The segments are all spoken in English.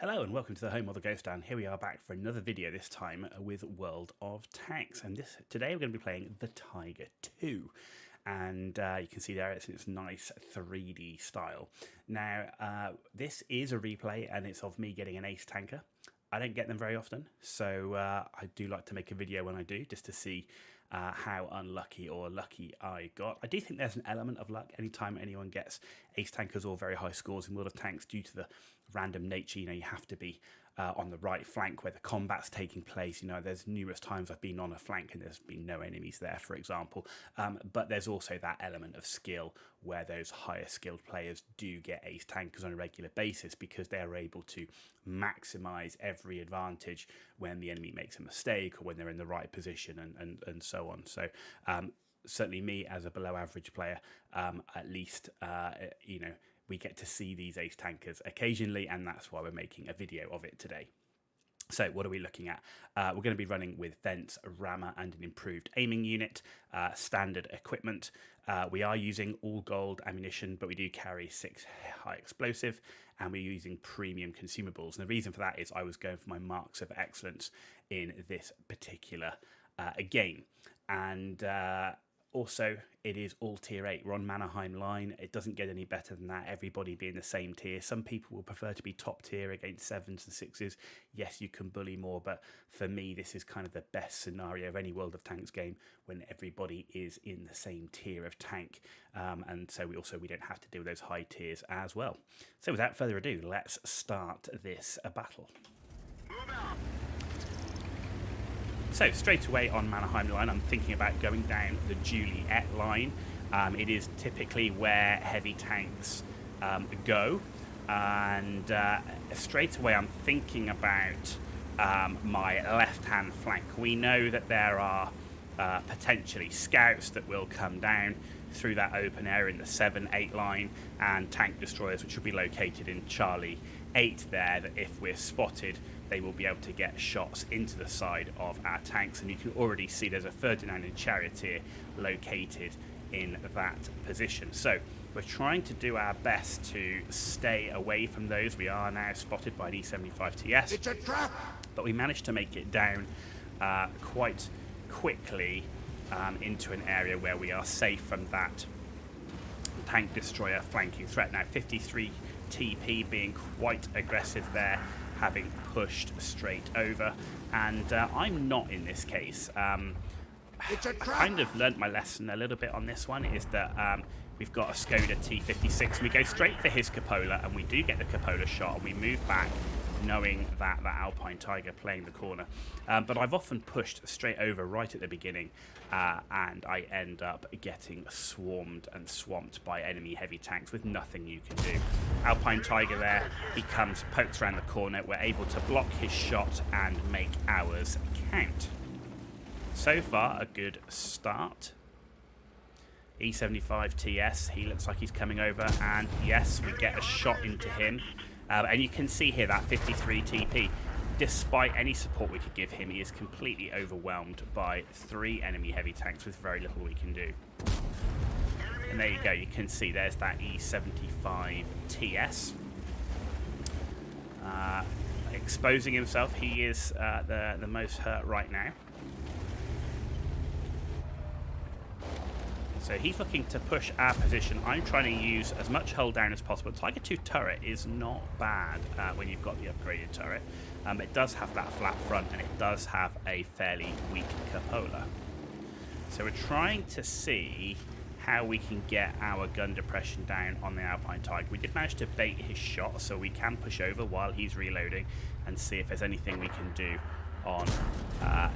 Hello and welcome to the home of the Ghost Down. Here we are back for another video, this time with World of Tanks. And today we're going to be playing the Tiger 2. And you can see there it's in its nice 3D style. Now, this is a replay and it's of me getting an ace tanker. I don't get them very often, so I do like to make a video when I do, just to see how unlucky or lucky I got. I do think there's an element of luck anytime anyone gets ace tankers or very high scores in World of Tanks due to the random nature. You know, you have to be on the right flank where the combat's taking place. You know, there's numerous times I've been on a flank and there's been no enemies there, for example. But there's also that element of skill where those higher skilled players do get ace tankers on a regular basis because they're able to maximize every advantage when the enemy makes a mistake or when they're in the right position and so on. So certainly me as a below average player, at least, you know, we get to see these ace tankers occasionally, and that's why we're making a video of it today. So what are we looking at? We're going to be running with vents, rammer, and an improved aiming unit, standard equipment. We are using all gold ammunition, but we do carry 6 high explosive, and we're using premium consumables. And the reason for that is I was going for my marks of excellence in this particular game. And also, it is all tier 8. We're on Mannerheim Line. It doesn't get any better than that. Everybody being the same tier. Some people will prefer to be top tier against 7s and 6s. Yes, you can bully more, but for me, this is kind of the best scenario of any World of Tanks game when everybody is in the same tier of tank. And so we don't have to deal with those high tiers as well. So without further ado, let's start this battle. Move out. So straight away on Mannerheim Line, I'm thinking about going down the Juliet line. It is typically where heavy tanks go, and straight away I'm thinking about my left-hand flank. We know that there are potentially scouts that will come down through that open area in the 7-8 line, and tank destroyers which will be located in Charlie 8 there, that if we're spotted they will be able to get shots into the side of our tanks. And you can already see there's a Ferdinand and Charioteer located in that position. So we're trying to do our best to stay away from those. We are now spotted by an E75 TS. It's a trap! But we managed to make it down quite quickly into an area where we are safe from that tank destroyer flanking threat. Now 53 TP being quite aggressive there, having pushed straight over, and I'm not in this case. I kind of learnt my lesson a little bit on this one, is that we've got a Skoda T56, we go straight for his cupola, and we do get the cupola shot, and we move back knowing that Alpine Tiger playing the corner. But I've often pushed straight over right at the beginning, and I end up getting swarmed and swamped by enemy heavy tanks with nothing you can do. Alpine Tiger there, he comes, pokes around the corner, we're able to block his shot and make ours count. So far, a good start. E75 TS, he looks like he's coming over, and yes, we get a shot into him. And you can see here that 53 TP. Despite any support we could give him, he is completely overwhelmed by 3 enemy heavy tanks with very little we can do. And there you go, you can see there's that E75 TS. Exposing himself, he is the most hurt right now. So he's looking to push our position. I'm trying to use as much hull down as possible. Tiger 2 turret is not bad when you've got the upgraded turret. It does have that flat front, and it does have a fairly weak cupola. So we're trying to see how we can get our gun depression down on the Alpine Tiger. We did manage to bait his shot, so we can push over while he's reloading and see if there's anything we can do on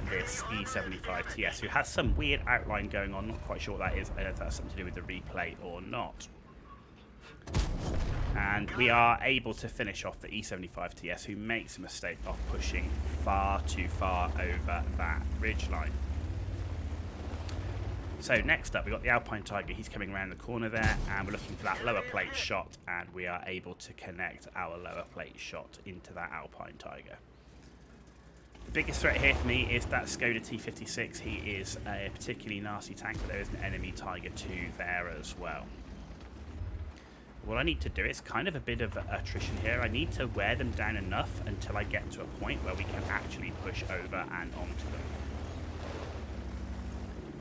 this E75 TS, who has some weird outline going on. Not quite sure what that is. I don't know if that's something to do with the replay or not. And we are able to finish off the E75 TS, who makes a mistake of pushing far too far over that ridgeline. So next up, we've got the Alpine Tiger. He's coming around the corner there, and we're looking for that lower plate shot, and we are able to connect our lower plate shot into that Alpine Tiger. The biggest threat here for me is that Skoda T56. He is a particularly nasty tank, but there is an enemy Tiger 2 there as well. what I need to do is kind of a bit of attrition here. I need to wear them down enough until I get to a point where we can actually push over and onto them.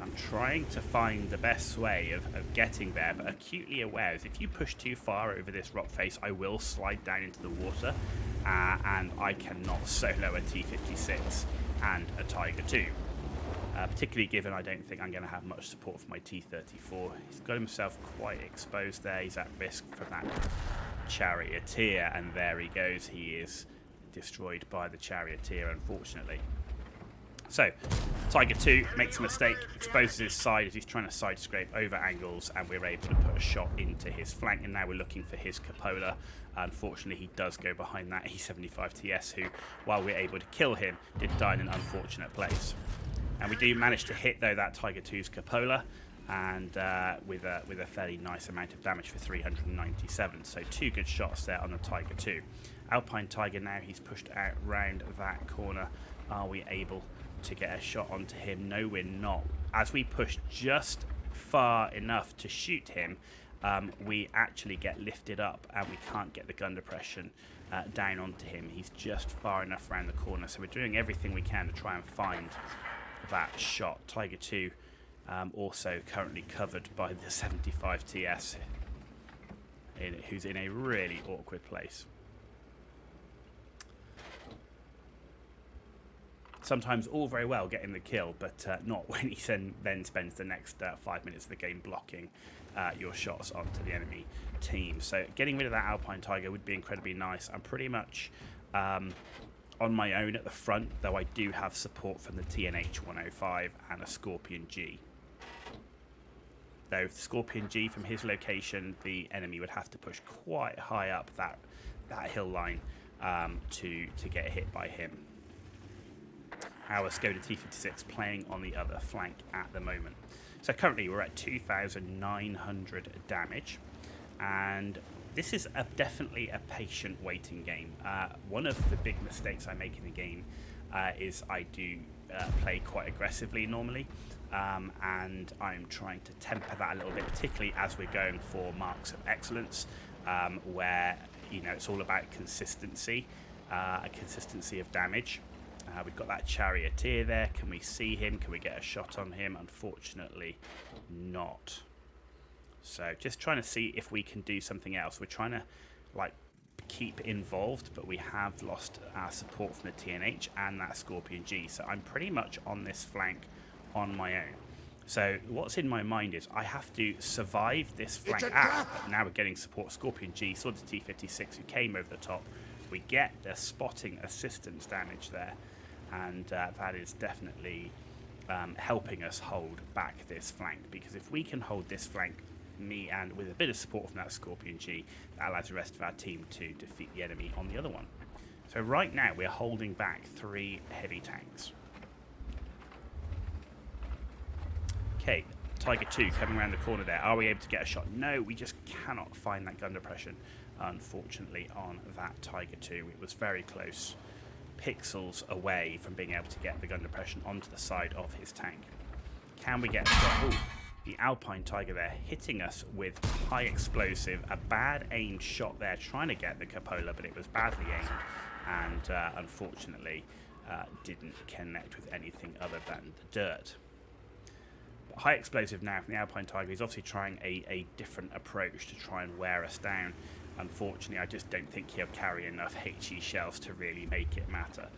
I'm trying to find the best way of getting there, but acutely aware is if you push too far over this rock face, I will slide down into the water, and I cannot solo a T-56 and a Tiger II. Particularly given I don't think I'm going to have much support for my T-34. He's got himself quite exposed there. He's at risk from that charioteer, and there he goes. He is destroyed by the charioteer, unfortunately. So, Tiger II makes a mistake, exposes his side as he's trying to side scrape over angles, and we're able to put a shot into his flank, and now we're looking for his cupola. Unfortunately, he does go behind that E75TS, who, while we're able to kill him, did die in an unfortunate place. And we do manage to hit, though, that Tiger II's cupola, and with a fairly nice amount of damage for 397. So 2 good shots there on the Tiger II. Alpine Tiger now, he's pushed out round that corner. Are we able to get a shot onto him? No, we're not. As we push just far enough to shoot him, we actually get lifted up and we can't get the gun depression down onto him. He's just far enough around the corner, so we're doing everything we can to try and find that shot. Tiger II also currently covered by the 75TS, who's in a really awkward place. Sometimes all very well getting the kill, but not when he then spends the next 5 minutes of the game blocking your shots onto the enemy team. So getting rid of that Alpine Tiger would be incredibly nice. I'm pretty much on my own at the front, though I do have support from the TNH 105 and a Scorpion G. Though the Scorpion G, from his location, the enemy would have to push quite high up that hill line to get hit by him. Our Skoda T-56 playing on the other flank at the moment. So currently we're at 2,900 damage, and this is definitely a patient waiting game. One of the big mistakes I make in the game is I do play quite aggressively normally, and I'm trying to temper that a little bit, particularly as we're going for marks of excellence, where it's all about consistency, a consistency of damage. We've got that charioteer there. Can we see him? Can we get a shot on him? Unfortunately not. So just trying to see if we can do something else. We're trying to keep involved, but we have lost our support from the TNH and that Scorpion G. So I'm pretty much on this flank on my own. So what's in my mind is I have to survive this flank out. But now we're getting support. Scorpion G, saw the T-56 who came over the top. We get the spotting assistance damage there, and that is definitely helping us hold back this flank, because if we can hold this flank, me and with a bit of support from that Scorpion G, that allows the rest of our team to defeat the enemy on the other one. So right now we're holding back 3 heavy tanks. Okay, Tiger II coming around the corner there. Are we able to get a shot? No, we just cannot find that gun depression, unfortunately, on that Tiger II. It was very close, pixels away from being able to get the gun depression onto the side of his tank. Can we get a shot? Ooh, the Alpine Tiger there hitting us with high explosive. A bad aimed shot there, trying to get the cupola, but it was badly aimed, and unfortunately didn't connect with anything other than the dirt. But high explosive now from the Alpine Tiger. He's obviously trying a different approach to try and wear us down. Unfortunately, I just don't think he'll carry enough HE shells to really make it matter.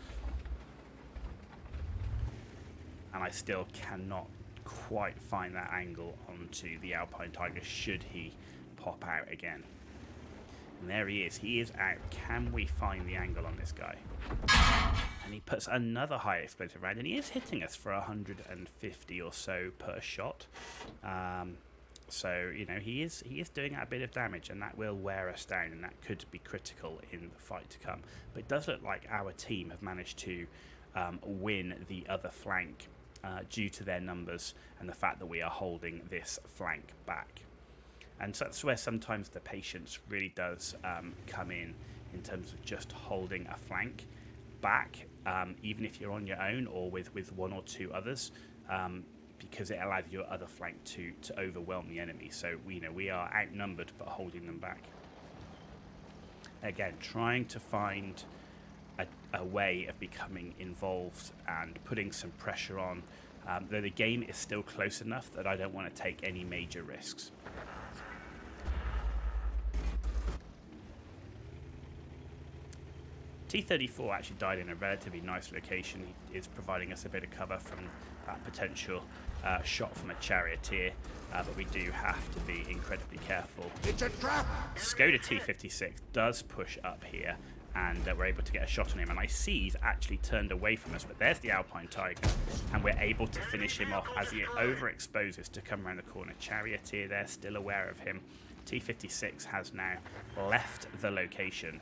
And I still cannot quite find that angle onto the Alpine Tiger should he pop out again. And there he is. He is out. Can we find the angle on this guy? And he puts another high explosive round, and he is hitting us for 150 or so per shot. So, he is doing a bit of damage, and that will wear us down, and that could be critical in the fight to come. But it does look like our team have managed to win the other flank due to their numbers and the fact that we are holding this flank back. And so that's where sometimes the patience really does come in terms of just holding a flank back, even if you're on your own or with 1 or 2 others. because it allows your other flank to overwhelm the enemy. So we are outnumbered but holding them back. Again, trying to find a way of becoming involved and putting some pressure on, though the game is still close enough that I don't want to take any major risks. T-34 actually died in a relatively nice location. He is providing us a bit of cover from that potential shot from a charioteer, but we do have to be incredibly careful. It's a trap! Skoda T-56 does push up here, and we're able to get a shot on him, and I see he's actually turned away from us, but there's the Alpine Tiger, and we're able to finish him off as he overexposes to come around the corner. Charioteer there, still aware of him. T-56 has now left the location,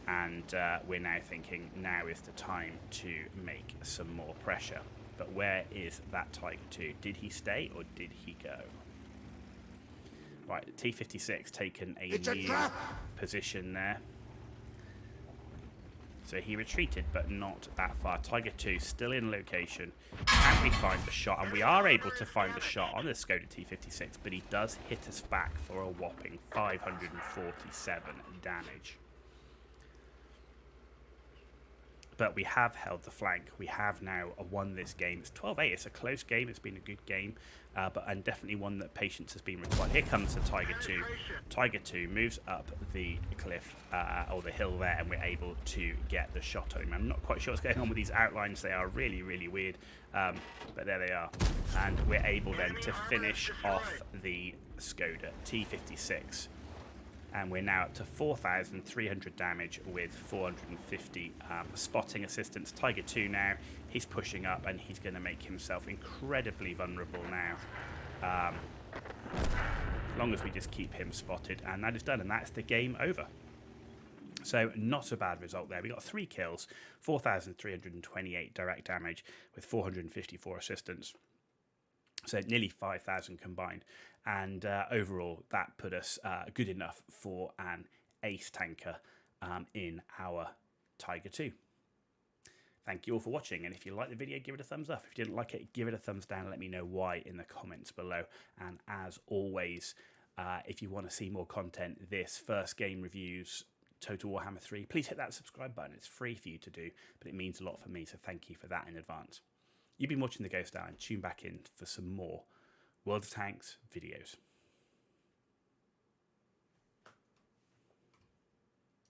and we're now thinking now is the time to make some more pressure. But where is that Tiger 2? Did he stay or did he go? Right, T-56 taken a new position there. So he retreated, but not that far. Tiger 2 still in location. Can we find the shot? And we are able to find the shot on the Skoda T-56, but he does hit us back for a whopping 547 damage. But we have held the flank. We have now won this game. It's 12-8. It's a close game. It's been a good game, and definitely one that patience has been required. Here comes the Tiger 2. Tiger 2 moves up the cliff, or the hill there, and we're able to get the shot on him. I'm not quite sure what's going on with these outlines. They are really, really weird, but there they are. And we're able then to finish off the Skoda T-56. And we're now up to 4,300 damage with 450 spotting assistance. Tiger 2 now, he's pushing up and he's going to make himself incredibly vulnerable now. As long as we just keep him spotted, and that is done, and that's the game over. So not a bad result there. We got 3 kills, 4,328 direct damage with 454 assistance. So nearly 5,000 combined, and overall that put us good enough for an ace tanker in our Tiger 2. Thank you all for watching, and if you liked the video, give it a thumbs up. If you didn't like it, give it a thumbs down and let me know why in the comments below. And as always, if you want to see more content, this first game reviews Total Warhammer 3, please hit that subscribe button. It's free for you to do, but it means a lot for me, so thank you for that in advance. You've been watching The Ghost Hour, and tune back in for some more World of Tanks videos.